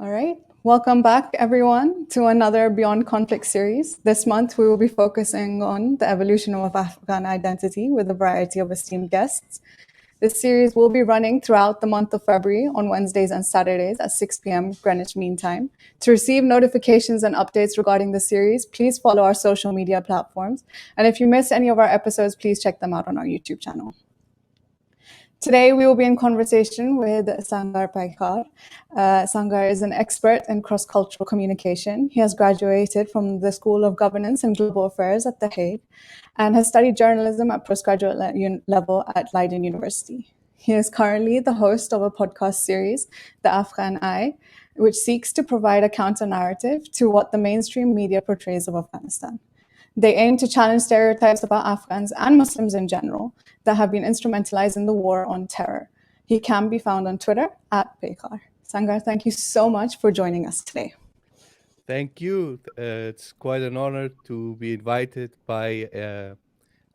All right. Welcome back, everyone, to another Beyond Conflict series. This month, we will be focusing on the evolution of Afghan identity with a variety of esteemed guests. This series will be running throughout the month of February on Wednesdays and Saturdays at 6 p.m. Greenwich Mean Time. To receive notifications and updates regarding the series, please follow our social media platforms. And if you miss any of our episodes, please check them out on our YouTube channel. Today, we will be in conversation with Sangar Paykhar. Sangar is an expert in cross-cultural communication. He has graduated from the School of Governance and Global Affairs at The Hague and has studied journalism at postgraduate level at Leiden University. He is currently the host of a podcast series, The Afghan Eye, which seeks to provide a counter-narrative to what the mainstream media portrays of Afghanistan. They aim to challenge stereotypes about Afghans and Muslims in general that have been instrumentalized in the war on terror. He can be found on Twitter at Paykhar. Sangar, thank you so much for joining us today. Thank you. It's quite an honor to be invited by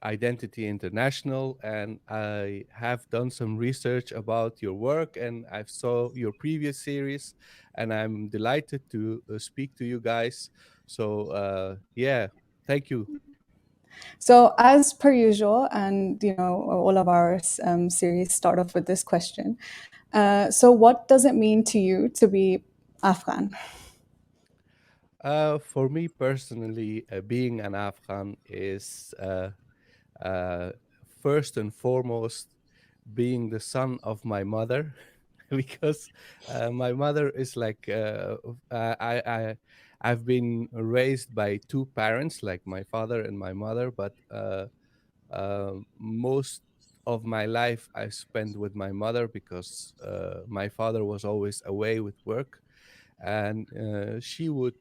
Identity International, and I have done some research about your work, and I've saw your previous series, and I'm delighted to speak to you guys. So yeah, thank you. So, as per usual, and all of our series start off with this question. So, what does it mean to you to be Afghan? For me personally, being an Afghan is uh, first and foremost being the son of my mother, because my mother is like I've been raised by two parents, like my father and my mother, but most of my life I spent with my mother because my father was always away with work, and she would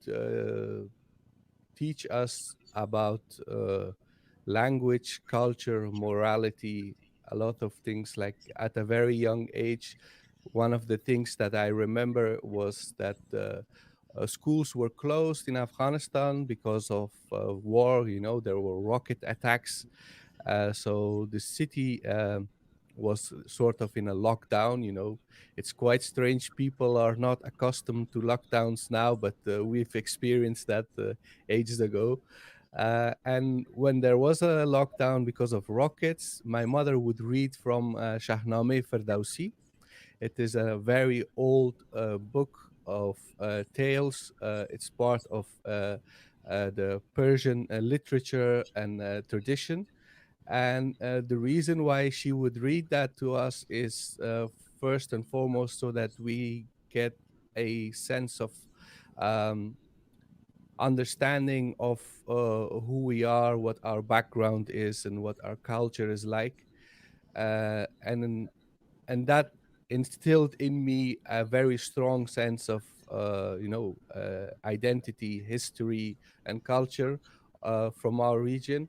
teach us about language, culture, morality, a lot of things. Like at a very young age, one of the things that I remember was that schools were closed in Afghanistan because of war. You know, there were rocket attacks, so the city was sort of in a lockdown. You know, it's quite strange. People are not accustomed to lockdowns now, but we've experienced that ages ago. And when there was a lockdown because of rockets, my mother would read from Shahnameh Ferdowsi. It is a very old book of tales. It's part of the Persian literature and tradition. And the reason why she would read that to us is first and foremost so that we get a sense of um, understanding of who we are, what our background is, and what our culture is like. And that instilled in me a very strong sense of identity, history, and culture from our region.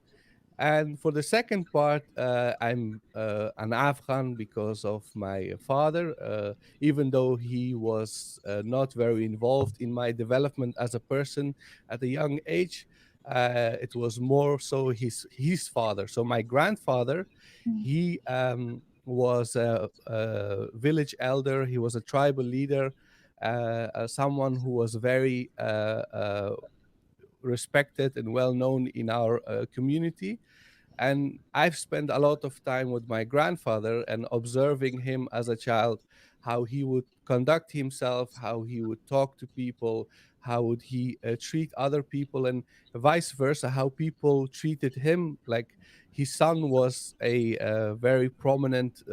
And for the second part, I'm an Afghan because of my father, even though he was not very involved in my development as a person at a young age. It was more so his father. So my grandfather, he was a village elder. He was a tribal leader, someone who was very respected and well known in our community. And I've spent a lot of time with my grandfather and observing him as a child, how he would conduct himself, how he would talk to people, how would he treat other people, and vice versa, how people treated him. Like his son was a very prominent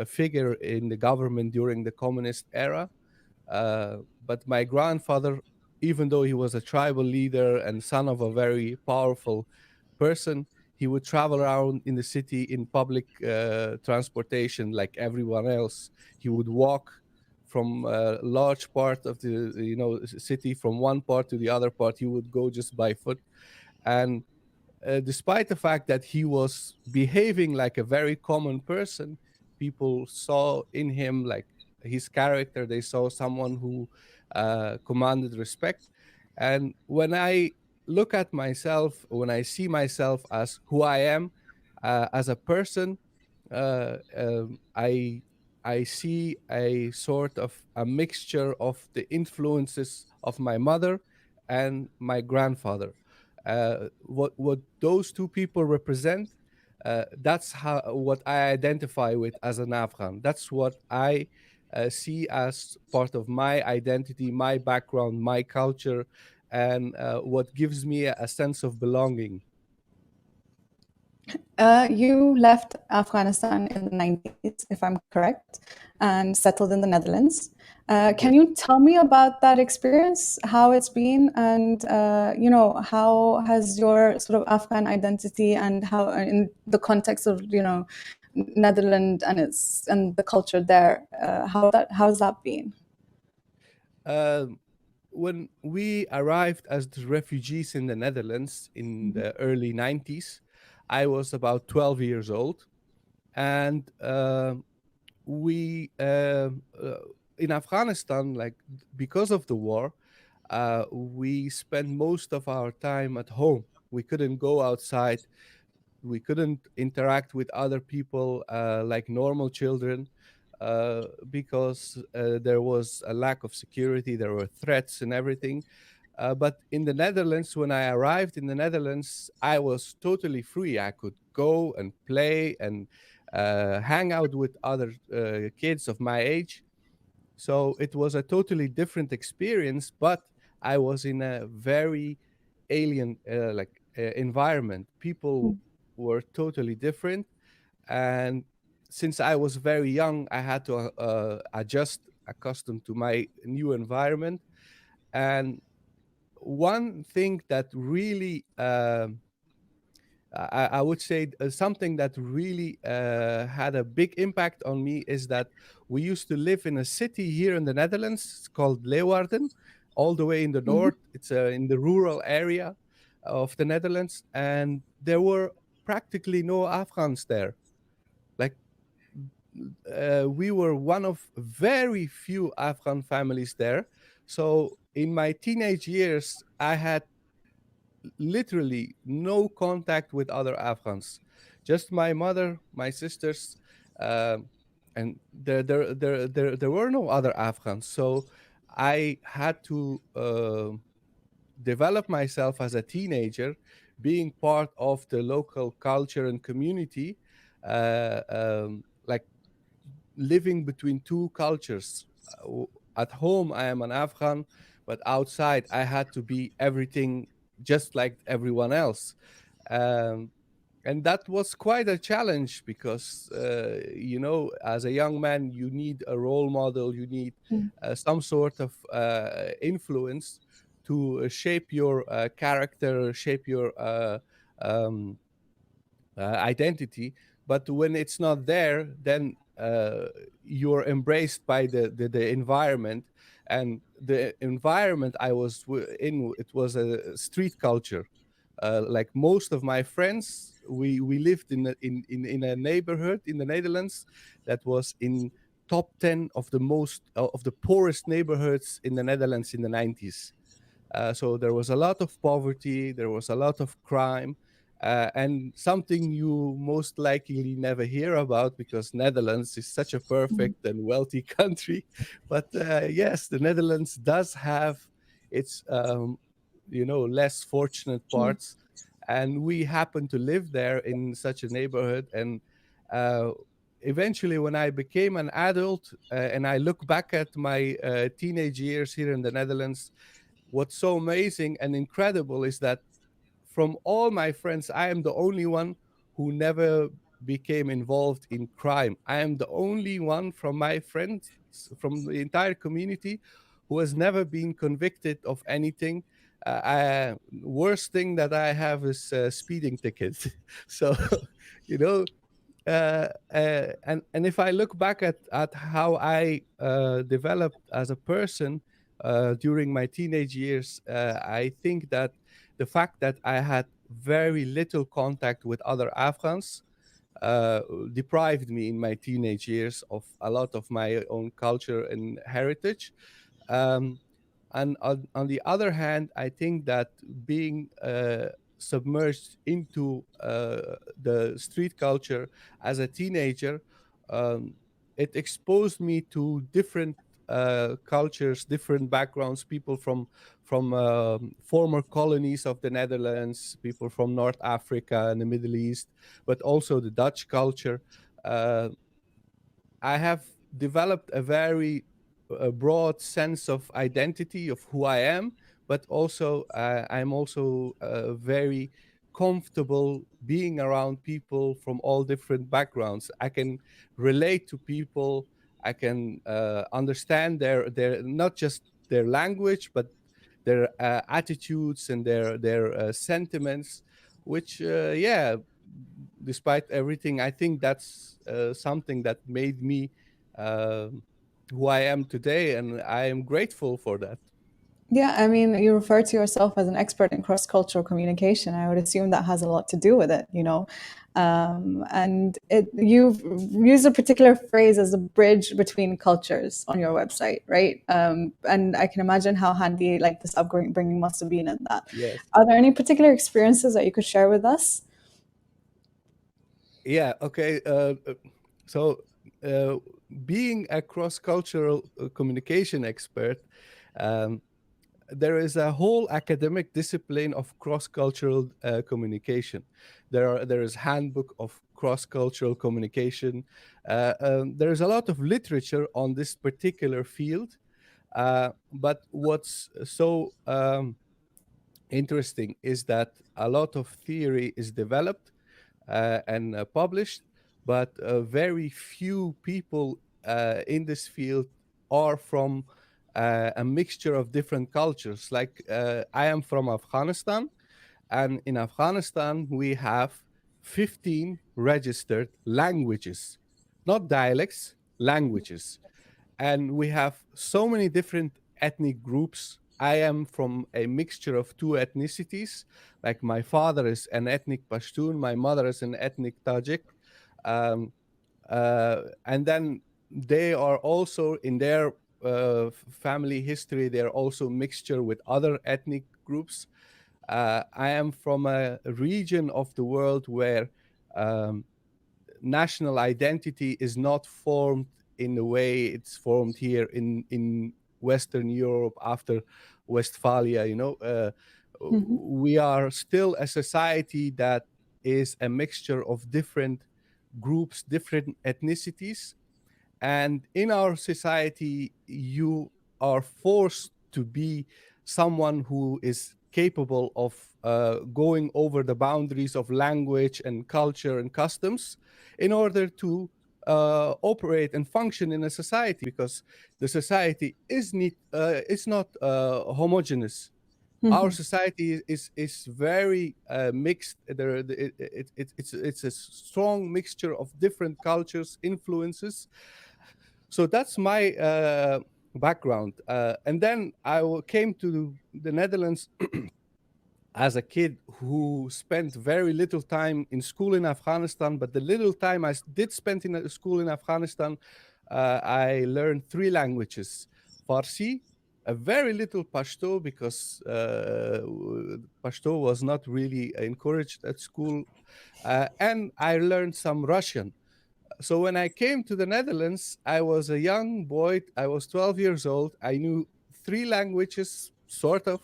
figure in the government during the communist era. But my grandfather, even though he was a tribal leader and son of a very powerful person, he would travel around in the city in public transportation like everyone else. He would walk from a large part of the city, from one part to the other part. He would go just by foot. And despite the fact that he was behaving like a very common person, people saw in him, like his character, they saw someone who commanded respect. And when I look at myself, when I see myself as who I am as a person, I I see a sort of a mixture of the influences of my mother and my grandfather. What those two people represent, that's how what I identify with as an Afghan. That's what I see as part of my identity, my background, my culture, and what gives me a sense of belonging. You left Afghanistan in the 90s, if I'm correct, and settled in the Netherlands. Can Yes. you tell me about that experience, how it's been, and how has your sort of Afghan identity and how, in the context of Netherlands and its and the culture there, how's that been? Um, when we arrived as the refugees in the Netherlands in the early 90s, I was about 12 years old. And we, in Afghanistan, like because of the war, we spent most of our time at home. We couldn't go outside. We couldn't interact with other people like normal children because there was a lack of security. There were threats and everything. But in the Netherlands, when I arrived in the Netherlands, I was totally free. I could go and play and hang out with other kids of my age. So it was a totally different experience, but I was in a very alien environment. People were totally different, and since I was very young, I had to accustom to my new environment. And one thing that really I would say something that really had a big impact on me is that we used to live in a city here in the Netherlands. It's called Leeuwarden, all the way in the Mhm. north. It's in the rural area of the Netherlands, and there were practically no Afghans there. Like we were one of very few Afghan families there. So in my teenage years, I had literally no contact with other Afghans, just my mother, my sisters, um, and there were no other Afghans. So I had to develop myself as a teenager, being part of the local culture and community, like living between two cultures. At home, I am an Afghan, but outside, I had to be everything just like everyone else. Um, and that was quite a challenge because, as a young man, you need a role model, you need some sort of influence to shape your character, shape your um, identity. But when it's not there, then you're embraced by the environment. And the environment I was in, it was a street culture. Like most of my friends, we lived in a neighborhood in the Netherlands that was in top 10 of the most of the poorest neighborhoods in the Netherlands in the 90s. So there was a lot of poverty, there was a lot of crime, and something you most likely never hear about because Netherlands is such a perfect and wealthy country. But yes, the Netherlands does have its less fortunate parts, and we happen to live there in such a neighborhood. And uh, eventually, when I became an adult and I look back at my teenage years here in the Netherlands, what's so amazing and incredible is that from all my friends, I am the only one who never became involved in crime. I am the only one from my friends, from the entire community, who has never been convicted of anything. Worst thing that I have is a speeding ticket. So, you know, and if I look back at how I developed as a person during my teenage years, I think that the fact that I had very little contact with other Afghans uh, deprived me in my teenage years of a lot of my own culture and heritage. Um, and on the other hand, I think that being submerged into the street culture as a teenager, um, it exposed me to different cultures, different backgrounds, people from former colonies of the Netherlands, people from North Africa and the Middle East, but also the Dutch culture. Uh, I have developed a very broad sense of identity of who I am, but also I'm also very comfortable being around people from all different backgrounds. I can relate to people. I can understand their not just their language, but their attitudes and their sentiments, which yeah, despite everything, I think that's something that made me uh, who I am today, and I am grateful for that. Yeah, I mean, you refer to yourself as an expert in cross-cultural communication. I would assume that has a lot to do with it, you know. And you've used a particular phrase as a bridge between cultures on your website, right? And I can imagine how handy like this upbringing must have been in that. Yes. Are there any particular experiences that you could share with us? Yeah. Okay. So, uh, being a cross-cultural communication expert, um, there is a whole academic discipline of cross-cultural communication. There is handbook of cross-cultural communication. There is a lot of literature on this particular field. But what's so interesting is that a lot of theory is developed and published, but very few people in this field are from a mixture of different cultures. Like I am from Afghanistan, and in Afghanistan, we have 15 registered languages, not dialects, languages. And we have so many different ethnic groups. I am from a mixture of two ethnicities. Like my father is an ethnic Pashtun, my mother is an ethnic Tajik. Um, and then they are also in their family history, they're also mixture with other ethnic groups. I am from a region of the world where um, national identity is not formed in the way it's formed here in Western Europe after Westphalia. Mhm. We are still a society that is a mixture of different groups, different ethnicities, and in our society, you are forced to be someone who is capable of going over the boundaries of language and culture and customs in order to operate and function in a society, because the society is not homogeneous. Our Mhm. society is very mixed. It's a strong mixture of different cultures, influences. So that's my background. And then came to the Netherlands as a kid who spent very little time in school in Afghanistan. But the little time did spend in school in Afghanistan, I learned three languages: Farsi, a very little Pashto, because Pashto was not really encouraged at school, and I learned some Russian. So when I came to the Netherlands, I was a young boy. I was 12 years old. I knew three languages, sort of.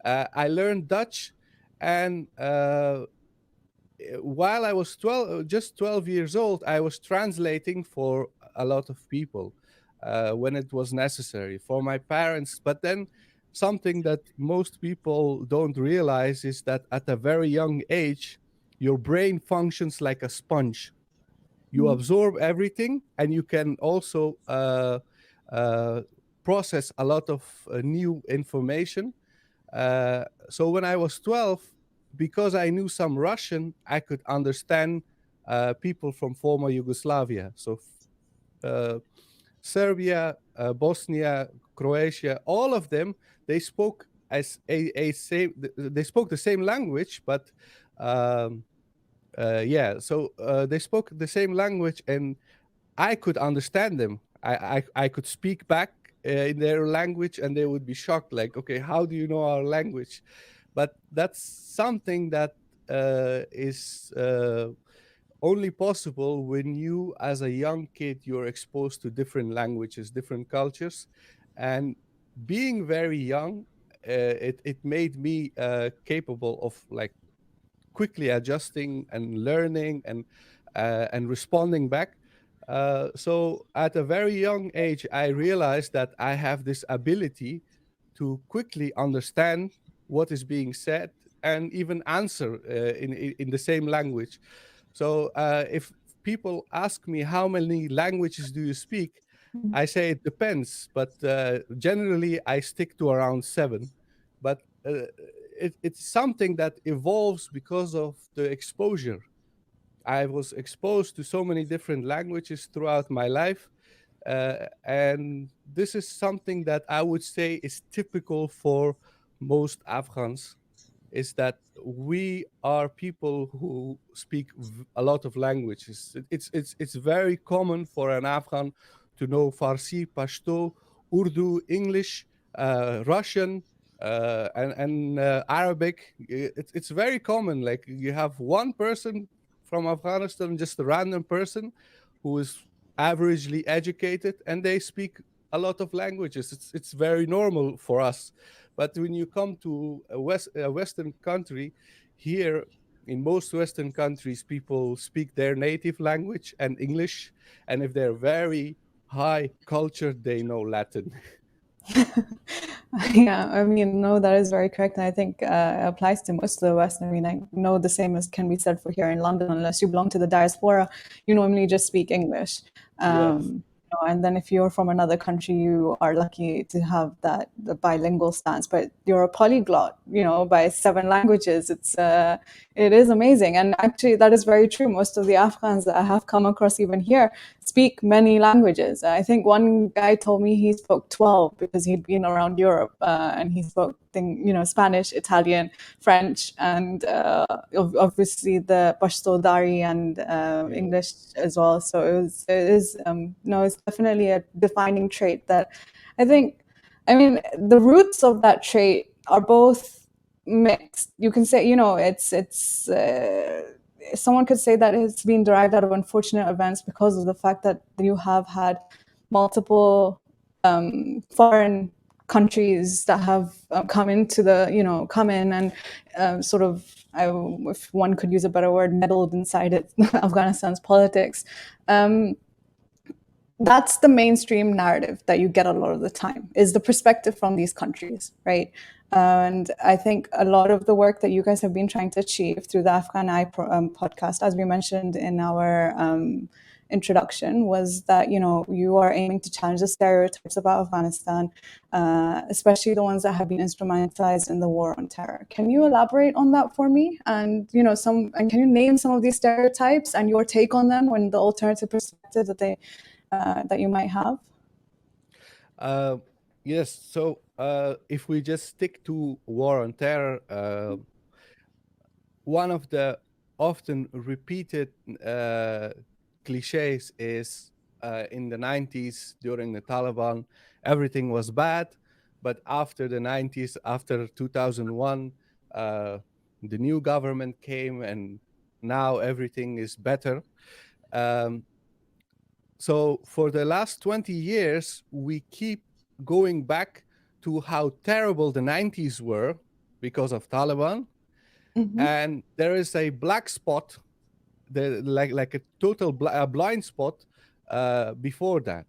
I learned Dutch, and while I was just 12 years old, I was translating for a lot of people when it was necessary for my parents. But then something that most people don't realize is that at a very young age, your brain functions like a sponge. You Mhm. absorb everything, and you can also uh, process a lot of new information. So when I was 12, because I knew some Russian, I could understand people from former Yugoslavia. So uh, Serbia, Bosnia, Croatia, all of them, they spoke as a same. They spoke the same language, but yeah. So they spoke the same language, and I could understand them. I could speak back in their language, and they would be shocked, like, okay, how do you know our language? But that's something that is only possible when you, as a young kid, you're exposed to different languages, different cultures. And being very young, it made me capable of like quickly adjusting and learning and responding back. So at a very young age, I realized that I have this ability to quickly understand what is being said and even answer in the same language. So if people ask me how many languages do you speak, I say it depends, but generally I stick to around seven. But it's something that evolves because of the exposure. I was exposed to so many different languages throughout my life. And this is something that I would say is typical for most Afghans, is that we are people who speak a lot of languages. It's very common for an Afghan to know Farsi, Pashto, Urdu, English, Russian, and Arabic. It's very common. Like you have one person from Afghanistan, just a random person who is averagely educated, and they speak a lot of languages. It's very normal for us. But when you come to a Western country, here in most Western countries, people speak their native language and English, and if they're very high cultured, they know Latin. Yeah, I mean, no, that is very correct. And I think it applies to most of the West. I mean, I know the same as can be said for here in London. Unless you belong to the diaspora, you normally just speak English. Yes. And then if you're from another country, you are lucky to have that the bilingual stance. But you're a polyglot, by seven languages. It is amazing. And actually, that is very true. Most of the Afghans that I have come across even here speak many languages. I think one guy told me he spoke 12 because he'd been around Europe, and he spoke Spanish, Italian, French, and obviously the Pashto Dari and Yeah. English as well. So it is no, it's definitely a defining trait that I think. I mean, the roots of that trait are both mixed. You can say, it's someone could say that it's been derived out of unfortunate events because of the fact that you have had multiple foreign countries that have come in and sort of, if one could use a better word, meddled inside it, Afghanistan's politics. Um, that's the mainstream narrative that you get a lot of the time, is the perspective from these countries, right? And I think a lot of the work that you guys have been trying to achieve through the Afghan Eye podcast, as we mentioned in our introduction, was that you are aiming to challenge the stereotypes about Afghanistan, especially the ones that have been instrumentalized in the war on terror. Can you elaborate on that for me? And can you name some of these stereotypes and your take on them, when the alternative perspective that you might have? Uh, yes. So if we just stick to war on terror, one of the often repeated uh, cliches is in the 90s during the Taliban, everything was bad. But after the 90s, after 2001, uh, the new government came and now everything is better. Um, so for the last 20 years, we keep going back to how terrible the 90s were because of Taliban. Mm-hmm. And there is a black spot, like a total blind spot before that.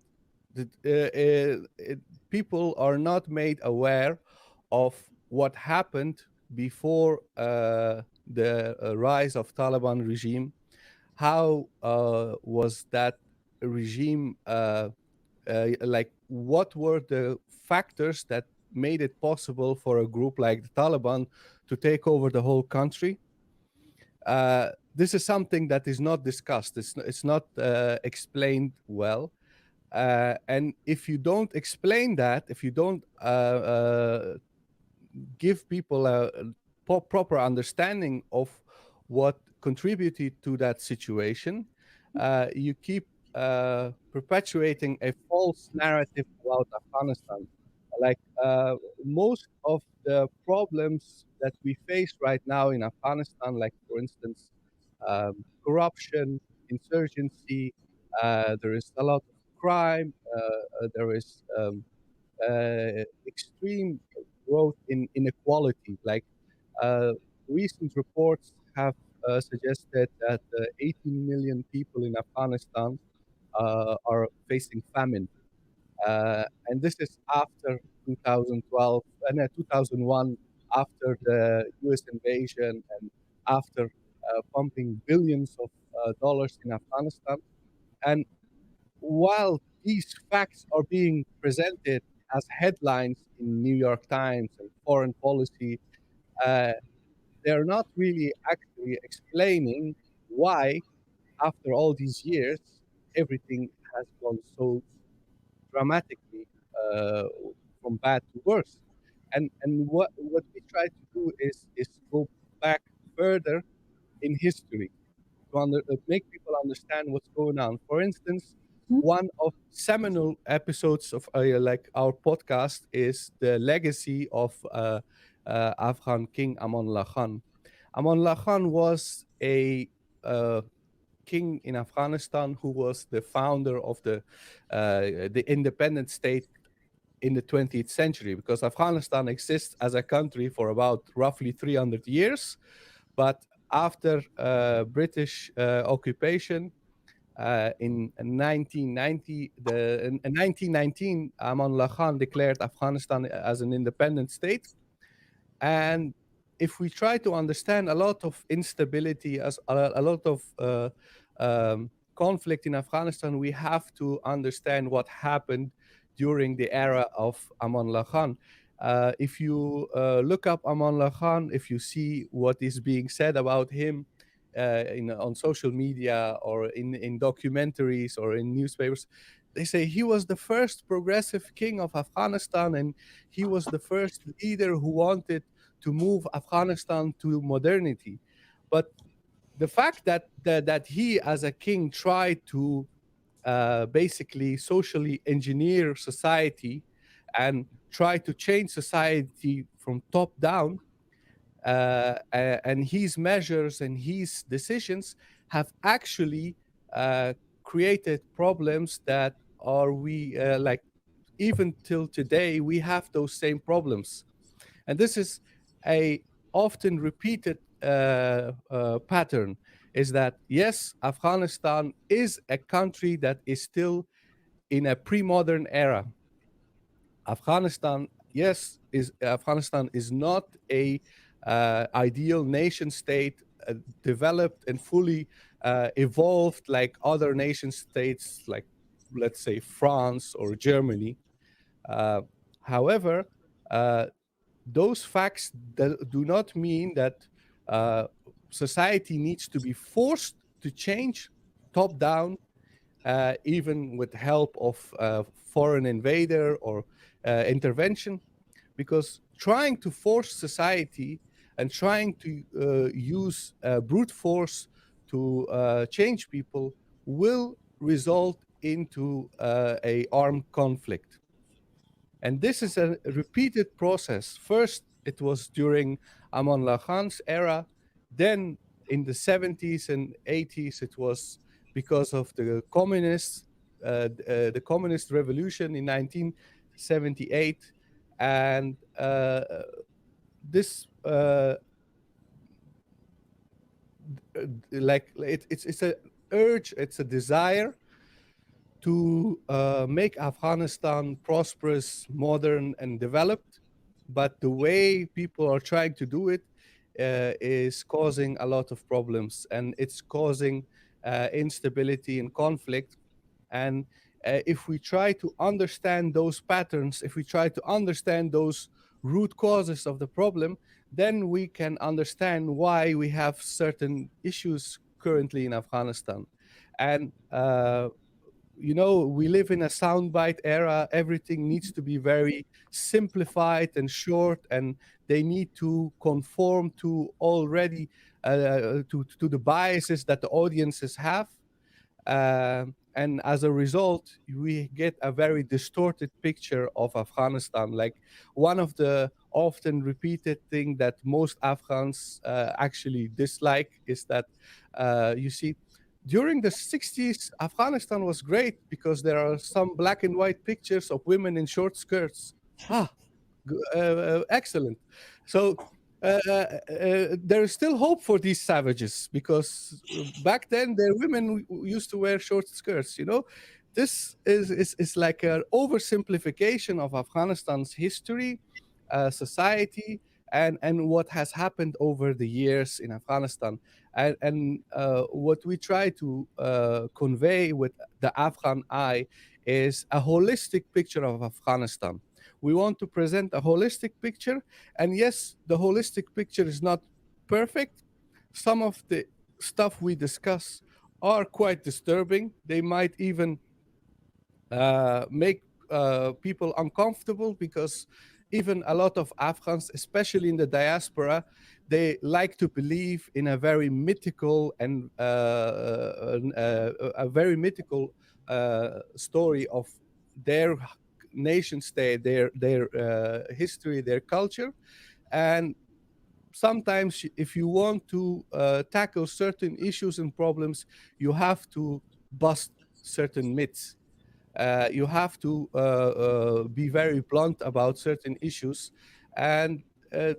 People are not made aware of what happened before the rise of Taliban regime. How was that regime like? What were the factors that made it possible for a group like the Taliban to take over the whole country? This is something that is not discussed. It's not explained well. And if you don't explain that, if you don't give people a proper understanding of what contributed to that situation, you keep perpetuating a false narrative about Afghanistan. Like most of the problems that we face right now in Afghanistan, like for instance, corruption, insurgency. There is a lot of crime. There is extreme growth in inequality. Like uh, recent reports have suggested that 18 million people in Afghanistan are facing famine. And this is after 2012 and 2001, after the US invasion and after pumping billions of dollars in Afghanistan. And while these facts are being presented as headlines in New York Times and foreign policy, uh, they're not really actually explaining why, after all these years, everything has gone so dramatically uh, from bad to worse. And what we try to do is go back further in history to make people understand what's going on. For instance, one of seminal episodes of like our podcast is the legacy of Afghan King Amanullah Khan. Amanullah Khan was a king in Afghanistan who was the founder of the independent state in the 20th century, because Afghanistan exists as a country for about roughly 300 years. But after British occupation in 1990, in 1919, Amanullah Khan declared Afghanistan as an independent state. And if we try to understand a lot of instability, as a lot of conflict in Afghanistan, we have to understand what happened during the era of Amanullah Khan. If you look up Amanullah Khan, if you see what is being said about him on social media or in documentaries or in newspapers, they say he was the first progressive king of Afghanistan, and he was the first leader who wanted to move Afghanistan to modernity. But the fact that he, as a king, tried to basically socially engineer society and try to change society from top down, and his measures and his decisions have actually created problems that are we like even till today we have those same problems. And this is a often repeated pattern, is that yes, Afghanistan is a country that is still in a pre-modern era. Afghanistan is not a ideal nation state, developed and fully evolved like other nation states, like let's say France or Germany. Uh, However, uh, those facts do not mean that uh, society needs to be forced to change top down, even with help of foreign invader or intervention, because trying to force society and trying to use brute force to change people will result into a armed conflict. And this is a repeated process. First, it was during Amanullah Khan's era. Then in the 70s and 80s, it was because of the communist revolution in 1978. And this, it's a urge, it's a desire to make Afghanistan prosperous, modern, and developed. But the way people are trying to do it is causing a lot of problems, and it's causing instability and conflict. And if we try to understand those patterns, if we try to understand those root causes of the problem, then we can understand why we have certain issues currently in Afghanistan. And we live in a soundbite era. Everything needs to be very simplified and short, and they need to conform to already to the biases that the audiences have. and as a result we get a very distorted picture of Afghanistan. Like, one of the often repeated thing that most Afghans actually dislike is that, you see, during the 60s Afghanistan was great because there are some black and white pictures of women in short skirts. Ah, excellent. So there is still hope for these savages, because back then their women used to wear short skirts. You know, this is like an oversimplification of Afghanistan's history, society, and what has happened over the years in Afghanistan. And what we try to convey with the Afghan eye is a holistic picture of Afghanistan. We want to present a holistic picture. And yes, the holistic picture is not perfect. Some of the stuff we discuss are quite disturbing. They might even make people uncomfortable, because even a lot of Afghans, especially in the diaspora, they like to believe in a very mythical and a very mythical story of their nation state, their history, their culture. And sometimes if you want to tackle certain issues and problems, you have to bust certain myths. You have to be very blunt about certain issues, and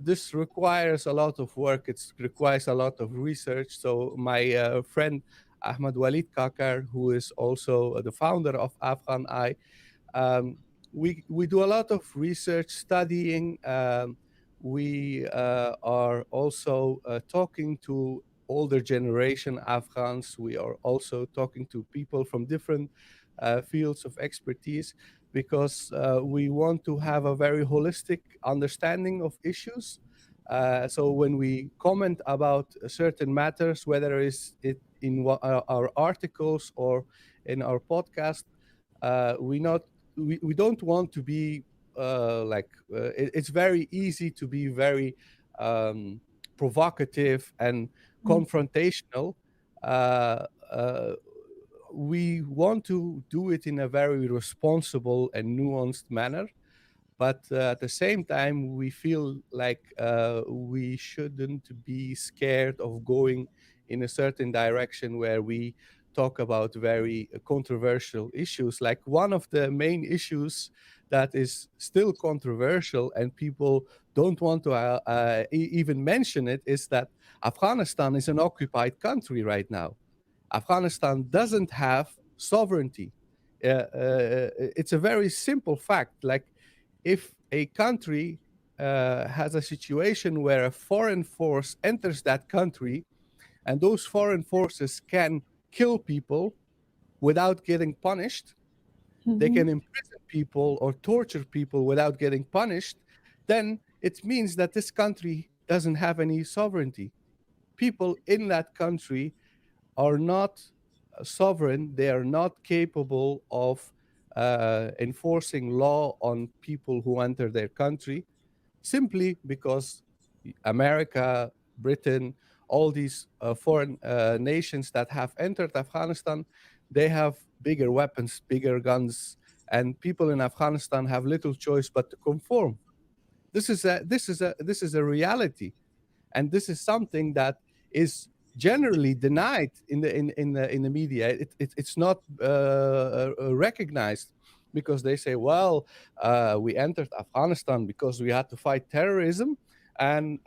this requires a lot of work. It requires a lot of research. So my friend Ahmad Walid Kakar, who is also the founder of Afghan Eye, um, we do a lot of research, studying. We are also talking to older generation Afghans. We are also talking to people from different fields of expertise, because we want to have a very holistic understanding of issues. So when we comment about certain matters, whether it's it in our articles or in our podcast, we not we don't want to be it's very easy to be very um, provocative and confrontational. Uh, uh, we want to do it in a very responsible and nuanced manner, but at the same time we feel like we shouldn't be scared of going in a certain direction where we talk about very controversial issues. Like, one of the main issues that is still controversial and people don't want to even mention it is that Afghanistan is an occupied country right now. Afghanistan doesn't have sovereignty. It's a very simple fact. Like, if a country has a situation where a foreign force enters that country, and those foreign forces can kill people without getting punished, they can imprison people or torture people without getting punished, then it means that this country doesn't have any sovereignty. People in that country are not sovereign. They are not capable of enforcing law on people who enter their country, simply because America, Britain, all these foreign nations that have entered Afghanistan, they have bigger weapons, bigger guns, and people in Afghanistan have little choice but to conform. This is a reality, and this is something that is generally denied in the media. It's not recognized, because they say, well, we entered Afghanistan because we had to fight terrorism, and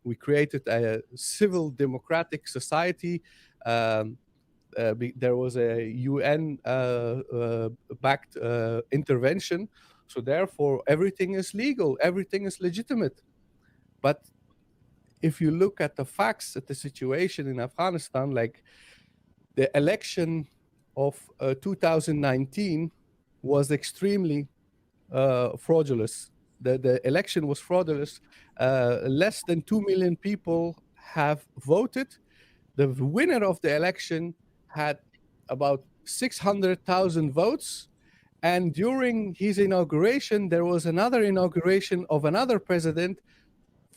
we created a civil democratic society. um, there was a UN backed intervention, so therefore everything is legal, everything is legitimate. But if you look at the facts, at the situation in Afghanistan, like, the election of 2019 was extremely fraudulent. The election was fraudulent. Less than 2 million people have voted. The winner of the election had about 600,000 votes. And during his inauguration, there was another inauguration of another president,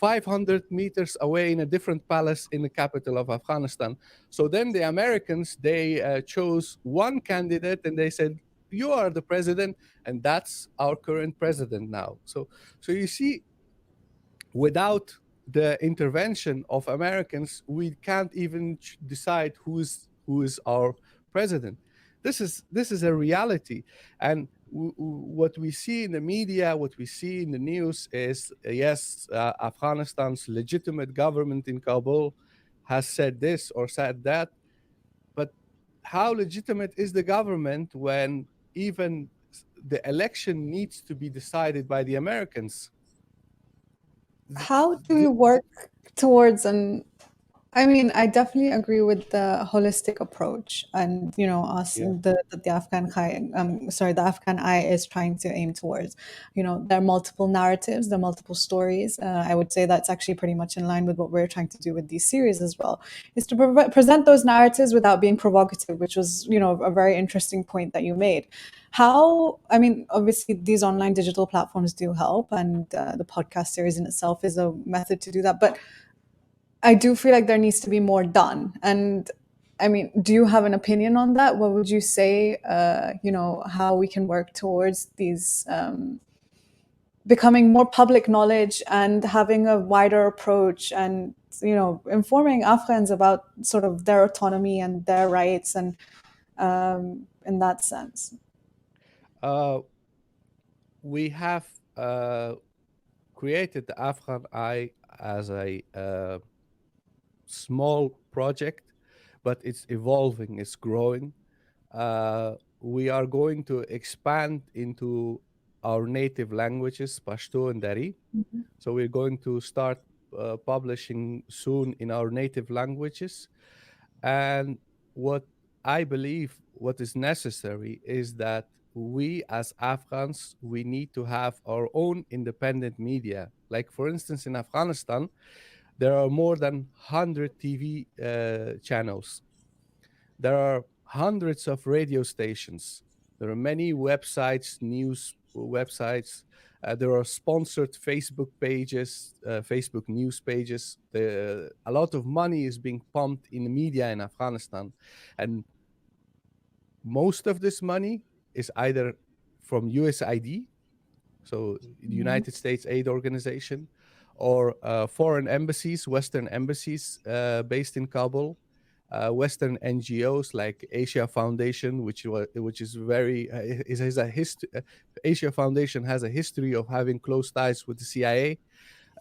500 meters away in a different palace in the capital of Afghanistan. So then the Americans, they chose one candidate and they said, you are the president, and that's our current president now. So you see, without the intervention of Americans, we can't even decide who is our president. This is a reality, and what we see in the media, what we see in the news is yes, Afghanistan's legitimate government in Kabul has said this or said that, but how legitimate is the government when even the election needs to be decided by the Americans? How do we work towards an I mean, I definitely agree with the holistic approach, and us Yeah. the the Afghan Eye is trying to aim towards. There are multiple narratives, there are multiple stories. I would say that's actually pretty much in line with what we're trying to do with these series as well, is to present those narratives without being provocative, which was a very interesting point that you made. I mean, obviously these online digital platforms do help, and the podcast series in itself is a method to do that, but I do feel like there needs to be more done. And I mean, do you have an opinion on that? What would you say, how we can work towards these becoming more public knowledge and having a wider approach and, informing Afghans about sort of their autonomy and their rights and in that sense? Uh, we have created the Afghan Eye as a small project, but it's evolving, it's growing. We are going to expand into our native languages, Pashto and Dari. So we're going to start publishing soon in our native languages. And what I believe what is necessary is that we as Afghans, we need to have our own independent media. Like for instance, in Afghanistan, there are more than 100 TV channels. There are hundreds of radio stations. There are many websites, news websites. There are sponsored Facebook pages, Facebook news pages. A lot of money is being pumped in the media in Afghanistan. And most of this money is either from USAID, so the United States Aid Organization, or foreign embassies, Western embassies based in Kabul, Western NGOs like Asia Foundation, which is very is a history. Asia Foundation has a history of having close ties with the CIA,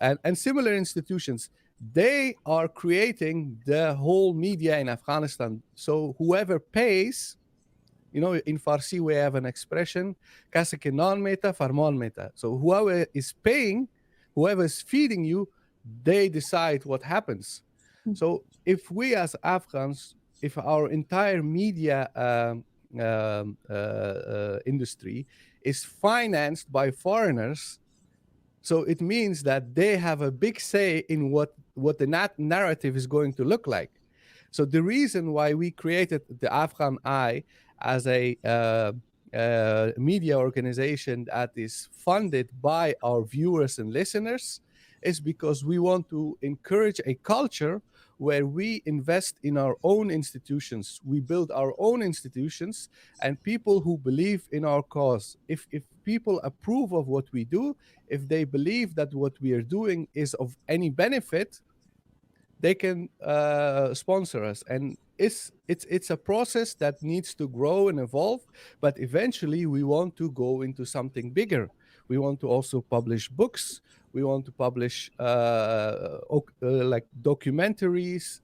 and similar institutions. They are creating the whole media in Afghanistan. So whoever pays, in Farsi we have an expression, "Kasa ke non meta, farman meta." So whoever is paying, whoever is feeding you, they decide what happens. So if we as Afghans, if our entire media industry is financed by foreigners, so it means that they have a big say in what the narrative is going to look like. So the reason why we created the Afghan Eye as a media organization that is funded by our viewers and listeners is because we want to encourage a culture where we invest in our own institutions. We build our own institutions and people who believe in our cause. If people approve of what we do, if they believe that what we are doing is of any benefit, they can sponsor us. And it's a process that needs to grow and evolve, but eventually we want to go into something bigger. We want to also publish books. We want to publish like documentaries,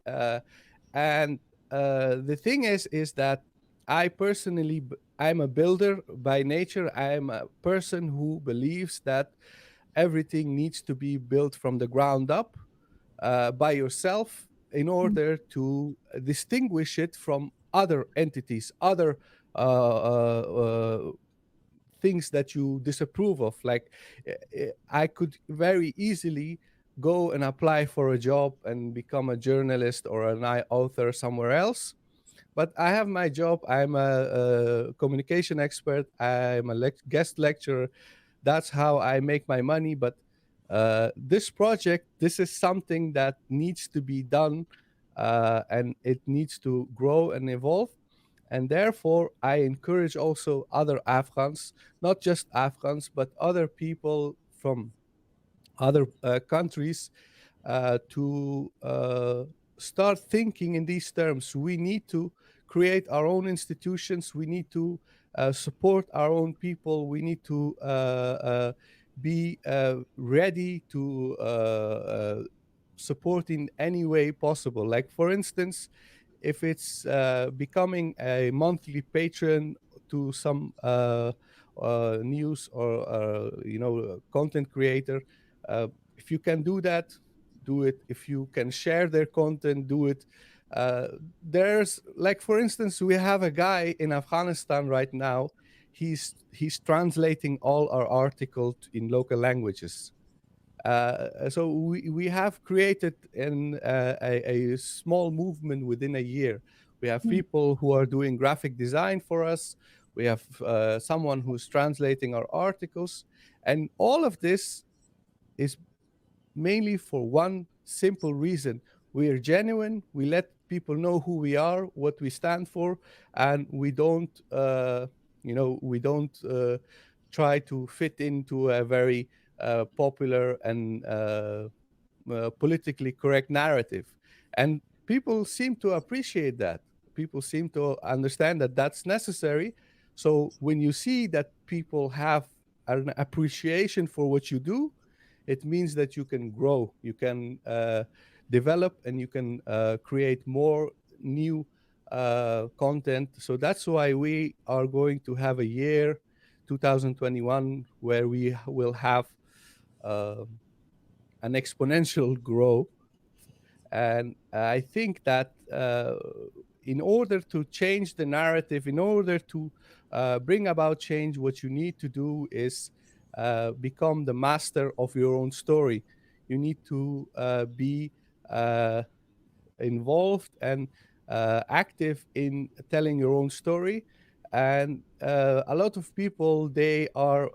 and the thing is that I personally, I'm a builder by nature. I'm a person who believes that everything needs to be built from the ground up by yourself in order to distinguish it from other entities, other things that you disapprove of. Like I could very easily go and apply for a job and become a journalist or an author somewhere else. But I have my job. I'm a communication expert. I'm a guest lecturer. That's how I make my money. But This project, this is something that needs to be done, and it needs to grow and evolve. And therefore, I encourage also other Afghans, not just Afghans, but other people from other countries, to start thinking in these terms. We need to create our own institutions. We need to support our own people. We need to be ready to support in any way possible. Like, for instance, if it's becoming a monthly patron to some news or content creator, if you can do that, do it. If you can share their content, do it. There's, like, for instance, we have a guy in Afghanistan right now. He's translating all our articles in local languages. So we have created a small movement within a year. We have people who are doing graphic design for us. We have someone who's translating our articles. And all of this is mainly for one simple reason. We are genuine. We let people know who we are, what we stand for, and we don't, try to fit into a very popular and politically correct narrative. And people seem to appreciate that. People seem to understand that that's necessary. So when you see that people have an appreciation for what you do, it means that you can grow, you can develop, and you can create more new content. So that's why we are going to have a year 2021 where we will have an exponential growth. And I think that in order to change the narrative, in order to bring about change, what you need to do is become the master of your own story. You need to be involved and active in telling your own story. And a lot of people, they are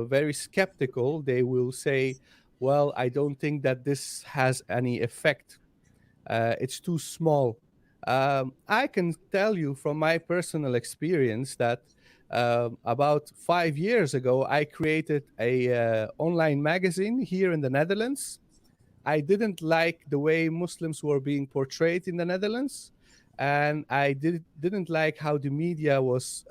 very skeptical. They will say, well, I don't think that this has any effect. It's too small. I can tell you from my personal experience that about 5 years ago, I created a online magazine here in the Netherlands. I didn't like the way Muslims were being portrayed in the Netherlands, and I didn't like how the media was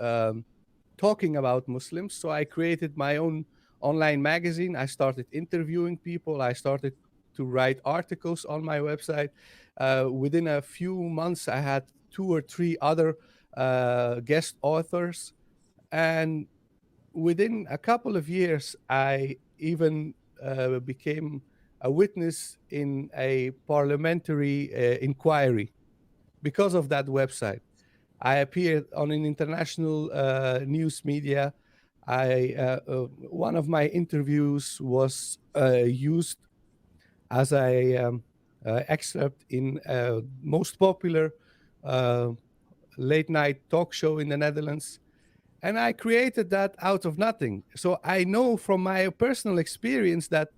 talking about Muslims. So I created my own online magazine. I started interviewing people. I started to write articles on my website. Within a few months, I had 2 or 3 other guest authors. And within a couple of years, I even became a witness in a parliamentary inquiry because of that website. I appeared on an international news media. One of my interviews was used as a excerpt in most popular late night talk show in the Netherlands. And I created that out of nothing. So I know from my personal experience that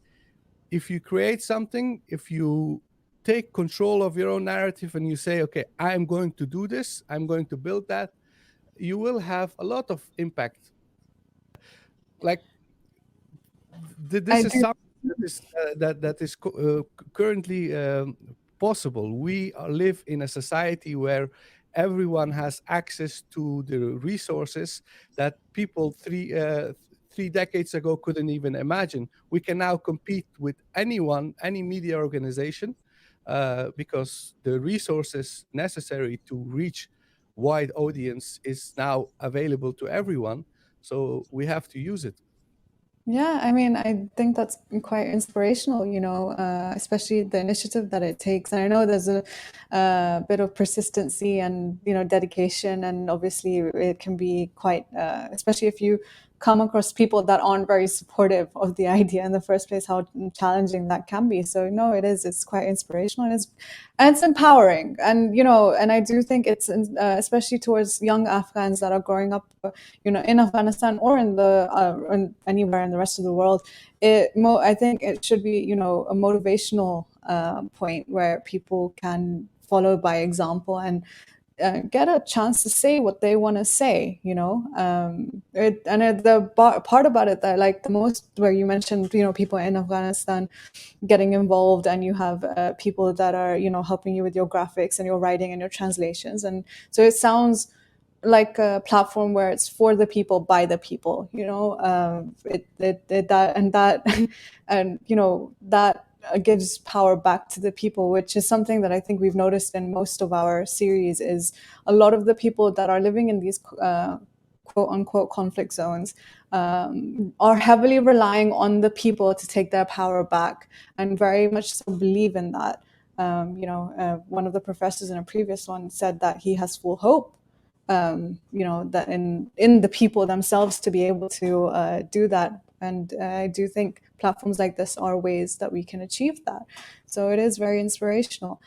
if you create something, if you take control of your own narrative and you say, okay, I'm going to do this, I'm going to build that, you will have a lot of impact. Like, this I is do. something that is currently possible. We live in a society where everyone has access to the resources that people 3 decades ago couldn't even imagine. We can now compete with anyone, any media organization, because the resources necessary to reach wide audience is now available to everyone. So we have to use it. Yeah, I mean, I think that's quite inspirational, especially the initiative that it takes. And I know there's a bit of persistency and, dedication. And obviously, it can be quite, especially if you come across people that aren't very supportive of the idea in the first place, how challenging that can be. So no, it is. It's quite inspirational, and it's empowering. And and I do think it's especially towards young Afghans that are growing up, in Afghanistan or in anywhere in the rest of the world. I think it should be a motivational point where people can follow by example and get a chance to say what they want to say, the part about it that I like the most, where you mentioned, people in Afghanistan getting involved, and you have people that are, helping you with your graphics and your writing and your translations. And so it sounds like a platform where it's for the people by the people, that and that gives power back to the people, which is something that I think we've noticed in most of our series. Is a lot of the people that are living in these quote unquote conflict zones are heavily relying on the people to take their power back, and very much so believe in that. One of the professors in a previous one said that he has full hope, that in the people themselves to be able to do that. And I do think platforms like this are ways that we can achieve that. So it is very inspirational.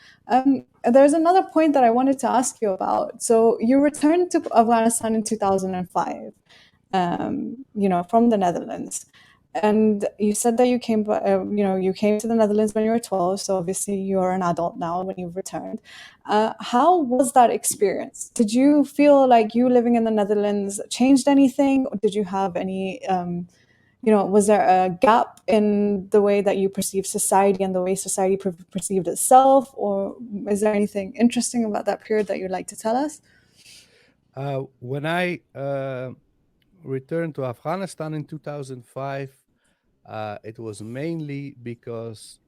There's another point that I wanted to ask you about. So you returned to Afghanistan in 2005, from the Netherlands. And you said that you came to the Netherlands when you were 12. So obviously you're an adult now when you've returned. How was that experience? Did you feel like you living in the Netherlands changed anything? Or did you have any, was there a gap in the way that you perceive society and the way society perceived itself? Or is there anything interesting about that period that you'd like to tell us? When I returned to Afghanistan in 2005, it was mainly because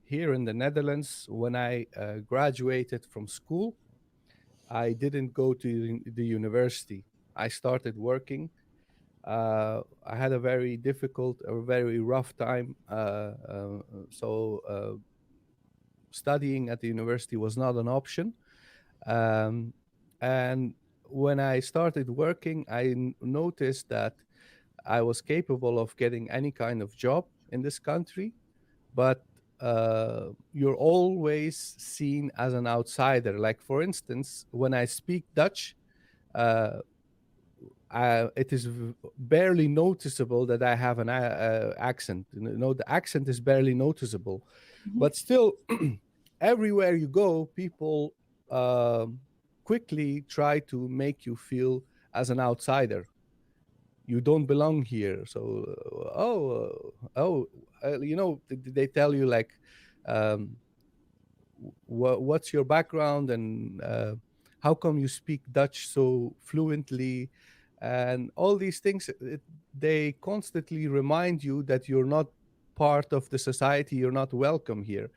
here in the Netherlands, when I graduated from school, I didn't go to the university. I started working. I had a very difficult or very rough time. So studying at the university was not an option. Um, and when I started working, I noticed that I was capable of getting any kind of job in this country, but you're always seen as an outsider. Like, for instance, when I speak Dutch, uh, it is barely noticeable that I have an accent. The accent is barely noticeable, but still, everywhere you go, people quickly try to make you feel as an outsider. You don't belong here. So, they tell you like, um, what's your background, and how come you speak Dutch so fluently, and all these things. They constantly remind you that you're not part of the society, you're not welcome here.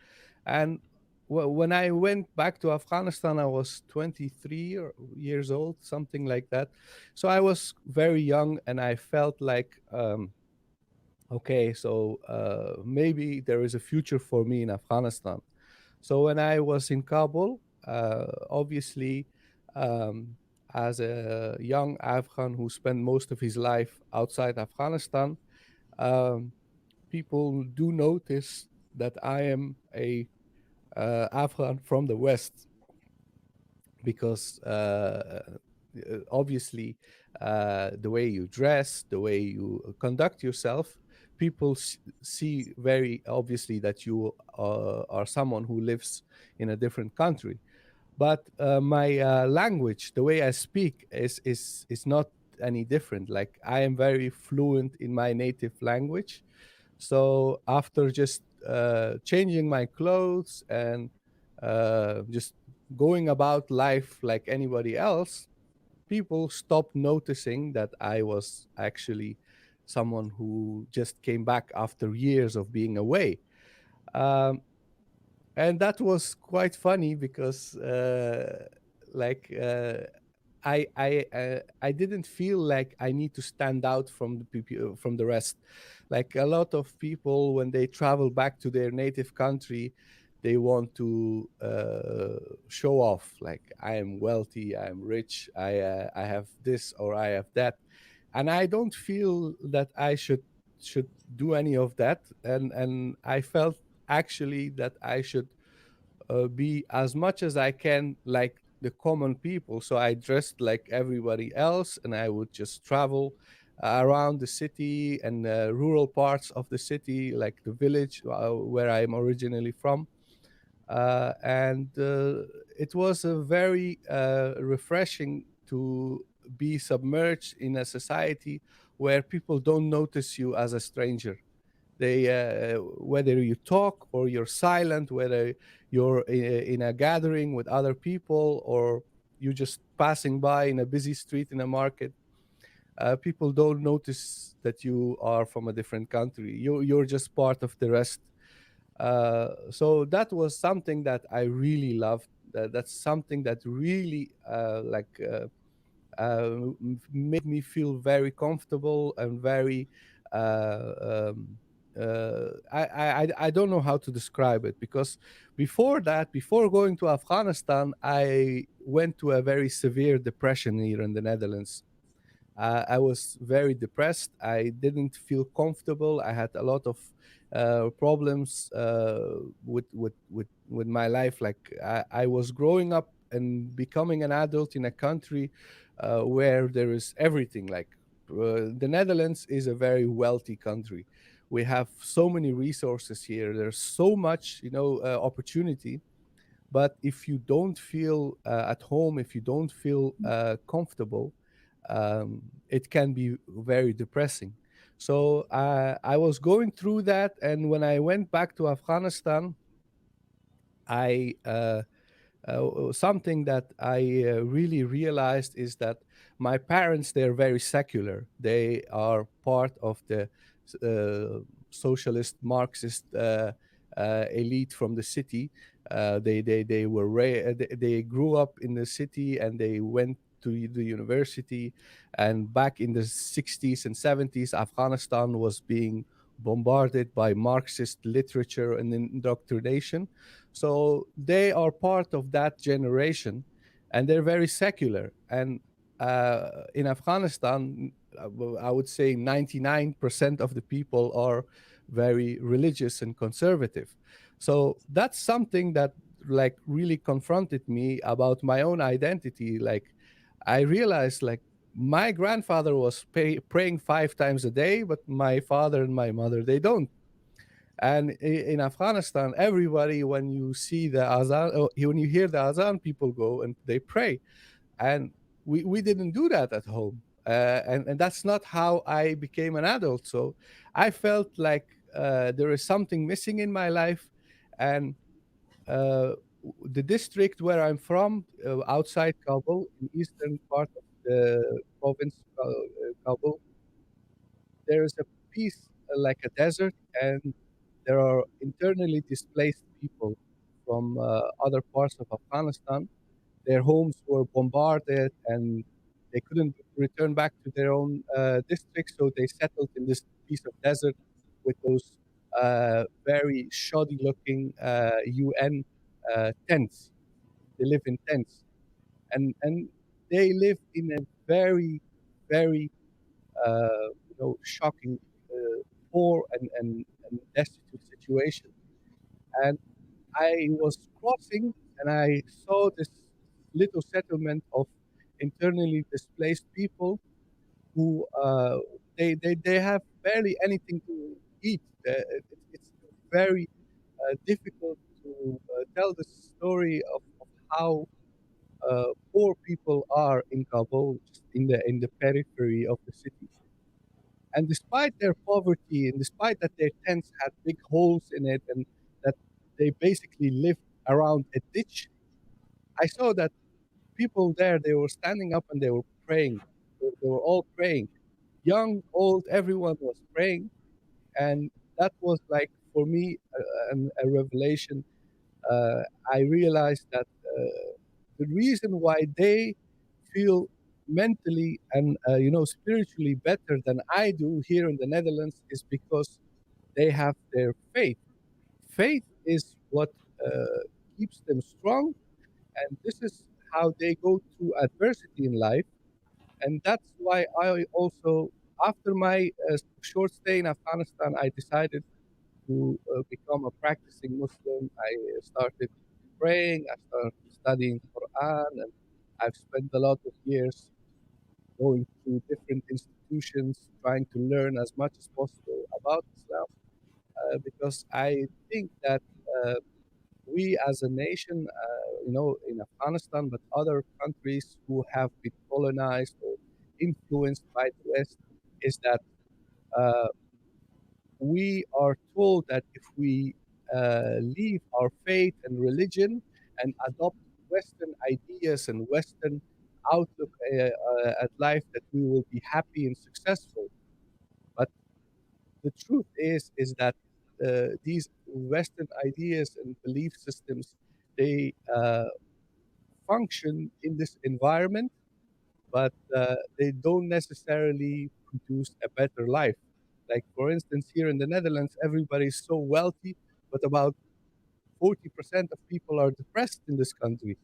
And when I went back to Afghanistan, I was 23 years old, something like that. So I was very young, and I felt like, okay, so maybe there is a future for me in Afghanistan. So when I was in Kabul, obviously, um, as a young Afghan who spent most of his life outside Afghanistan, um, people do notice that I am a Afghan from the West, because obviously, the way you dress, the way you conduct yourself, people see very obviously that you are someone who lives in a different country. But my language, the way I speak, is not any different. Like, I am very fluent in my native language. So after just changing my clothes and just going about life like anybody else, people stopped noticing that I was actually someone who just came back after years of being away. Um, and that was quite funny because, like, I didn't feel like I need to stand out from the people, from the rest. Like, a lot of people, when they travel back to their native country, they want to show off. Like, I am wealthy, I am rich, I have this or I have that. and I don't feel that I should do any of that. And I felt actually that I should be as much as I can like the common people. So I dressed like everybody else, and I would just travel around the city and rural parts of the city, like the village where I'm originally from. And it was a very refreshing to be submerged in a society where people don't notice you as a stranger. They whether you talk or you're silent, whether you're in a gathering with other people, or you just passing by in a busy street in a market, people don't notice that you are from a different country. You're just part of the rest. So that was something that I really loved. That's something that really made me feel very comfortable and very I don't know how to describe it, because before that, before going to Afghanistan, I went to a very severe depression here in the Netherlands. I was very depressed. I didn't feel comfortable. I had a lot of problems with my life. Like I was growing up and becoming an adult in a country where there is everything. Like the Netherlands is a very wealthy country. We have so many resources here. There's so much, opportunity. But if you don't feel at home, if you don't feel comfortable, it can be very depressing. So I was going through that, and when I went back to Afghanistan, I something that I really realized is that my parents, they're very secular. They are part of the socialist Marxist elite from the city. They grew up in the city, and they went to the university. And back in the 60s and 70s, Afghanistan was being bombarded by Marxist literature and indoctrination. So they are part of that generation, and they're very secular. And in Afghanistan, I would say 99% of the people are very religious and conservative. So that's something that like really confronted me about my own identity. Like I realized like my grandfather was praying 5 times a day, but my father and my mother, they don't. And in Afghanistan, everybody, when you see the azan, when you hear the azan, people go and they pray. And we didn't do that at home. And that's not how I became an adult. So I felt like there is something missing in my life. And uh, the district where I'm from, outside Kabul, in eastern part of the province, Kabul, there is a piece like a desert, and there are internally displaced people from other parts of Afghanistan. Their homes were bombarded, and they couldn't return back to their own district, so they settled in this piece of desert with those very shoddy-looking UN tents. They live in tents, and they live in a very, very shocking, poor and destitute situation. And I was crossing, and I saw this little settlement of internally displaced people who they have barely anything to eat. It's very difficult to tell the story of how poor people are in Kabul, just in the periphery of the city. And despite their poverty, and despite that their tents had big holes in it, and that they basically lived around a ditch, I saw that people there, they were standing up and they were praying. They were all praying. Young, old, everyone was praying. And that was like, for me, a revelation. Uh, I realized that the reason why they feel mentally and spiritually better than I do here in the Netherlands is because they have their faith. Faith is what keeps them strong, and this is how they go through adversity in life. And that's why I also, after my short stay in Afghanistan, I decided to become a practicing Muslim. I started praying, I started studying Quran, and I've spent a lot of years going through different institutions, trying to learn as much as possible about Islam, because I think that we as a nation, in Afghanistan, but other countries who have been colonized or influenced by the West, is that uh, we are told that if we leave our faith and religion and adopt Western ideas and Western outlook at life, that we will be happy and successful. But the truth is that these Western ideas and belief systems, they function in this environment, but they don't necessarily produce a better life. Like, for instance, here in the Netherlands, everybody is so wealthy, but about 40% of people are depressed in this country.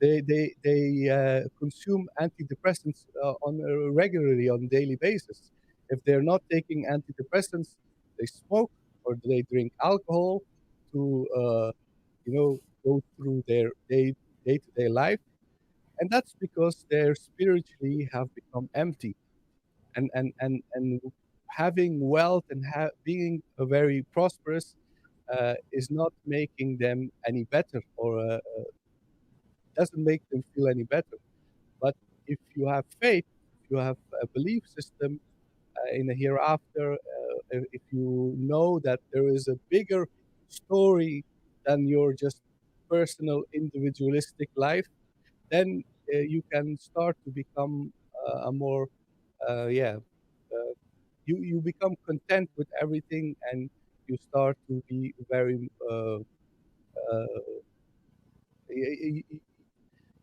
They consume antidepressants on regularly on daily basis. If they're not taking antidepressants, they smoke or they drink alcohol to go through their day to day life, and that's because they spiritually have become empty, and having wealth and being a very prosperous is not making them any better, or doesn't make them feel any better. But if you have faith, if you have a belief system in a hereafter, if you know that there is a bigger story than your just personal individualistic life, then you can start to become a more yeah you become content with everything, and you start to be very y- y-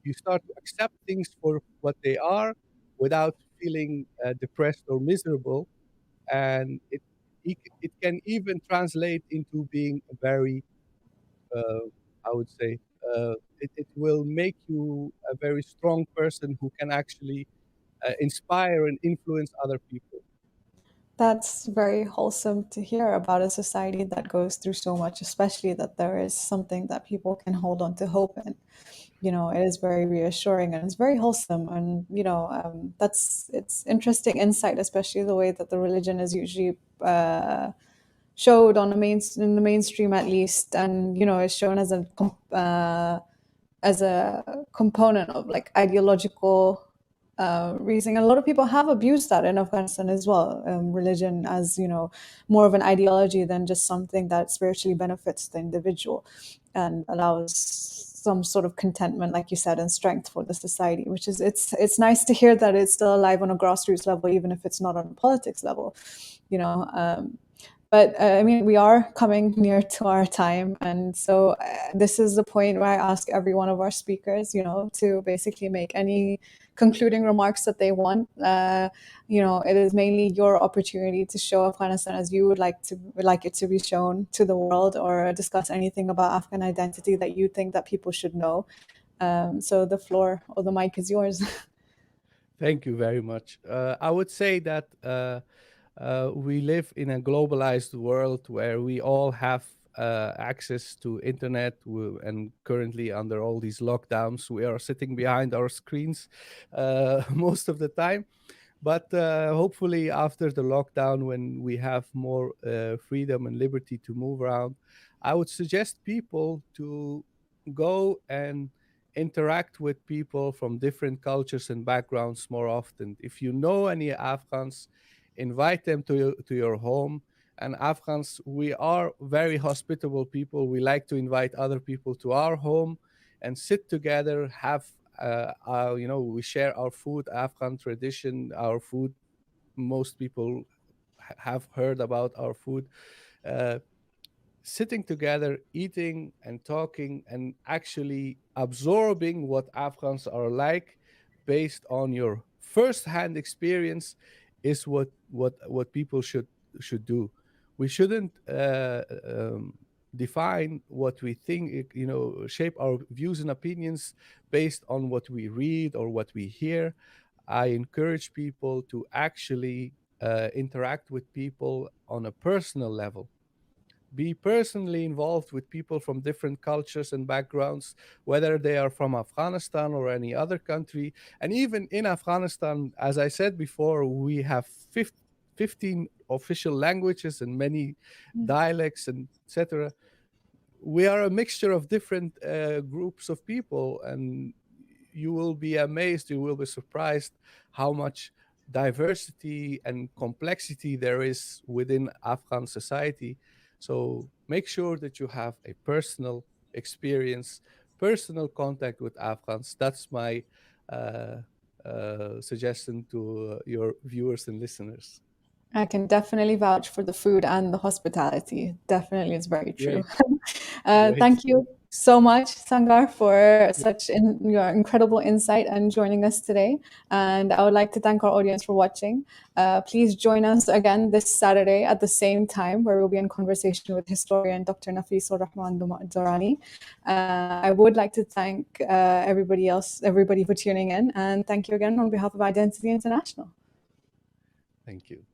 you start to accept things for what they are without feeling depressed or miserable, and it can even translate into being a very uh, I would say it will make you a very strong person who can actually inspire and influence other people. That's very wholesome to hear about a society that goes through so much, especially that there is something that people can hold on to hope in. It is very reassuring and it's very wholesome. And, it's interesting insight, especially the way that the religion is usually showed on the in the mainstream at least, and is shown as a component of like ideological reasoning. A lot of people have abused that in Afghanistan as well. Religion as more of an ideology than just something that spiritually benefits the individual and allows some sort of contentment, like you said, and strength for the society. Which is it's nice to hear that it's still alive on a grassroots level, even if it's not on a politics level. You know, but I mean, we are coming near to our time. And so this is the point where I ask every one of our speakers, to basically make any concluding remarks that they want. It is mainly your opportunity to show Afghanistan as you would like it to be shown to the world, or discuss anything about Afghan identity that you think that people should know. So the floor or the mic is yours. Thank you very much. I would say that we live in a globalized world where we all have access to internet, and currently under all these lockdowns, we are sitting behind our screens most of the time. But hopefully, after the lockdown, when we have more freedom and liberty to move around, I would suggest people to go and interact with people from different cultures and backgrounds more often. If you know any Afghans, invite them to your home. And Afghans, we are very hospitable people. We like to invite other people to our home and sit together, have we share our food, Afghan tradition, our food. Most people have heard about our food. Uh, Sitting together, eating and talking, and actually absorbing what Afghans are like based on your first-hand experience is what people should do. We shouldn't define what we think, shape our views and opinions based on what we read or what we hear. I encourage people to actually interact with people on a personal level. Be personally involved with people from different cultures and backgrounds, whether they are from Afghanistan or any other country. And even in Afghanistan, as I said before, we have 15 official languages and many dialects and etc. We are a mixture of different groups of people, and you will be amazed, you will be surprised how much diversity and complexity there is within Afghan society. So make sure that you have a personal experience, personal contact with Afghans. That's my uh, suggestion to your viewers and listeners. I can definitely vouch for the food and the hospitality. Definitely, it's very true. Great, great. Thank you so much, Sangar, for such your incredible insight and joining us today. And I would like to thank our audience for watching. Please join us again this Saturday at the same time, where we'll be in conversation with historian Dr. Nafees Rehman Durrani. I would like to thank everybody for tuning in, and thank you again on behalf of Identity International. Thank you.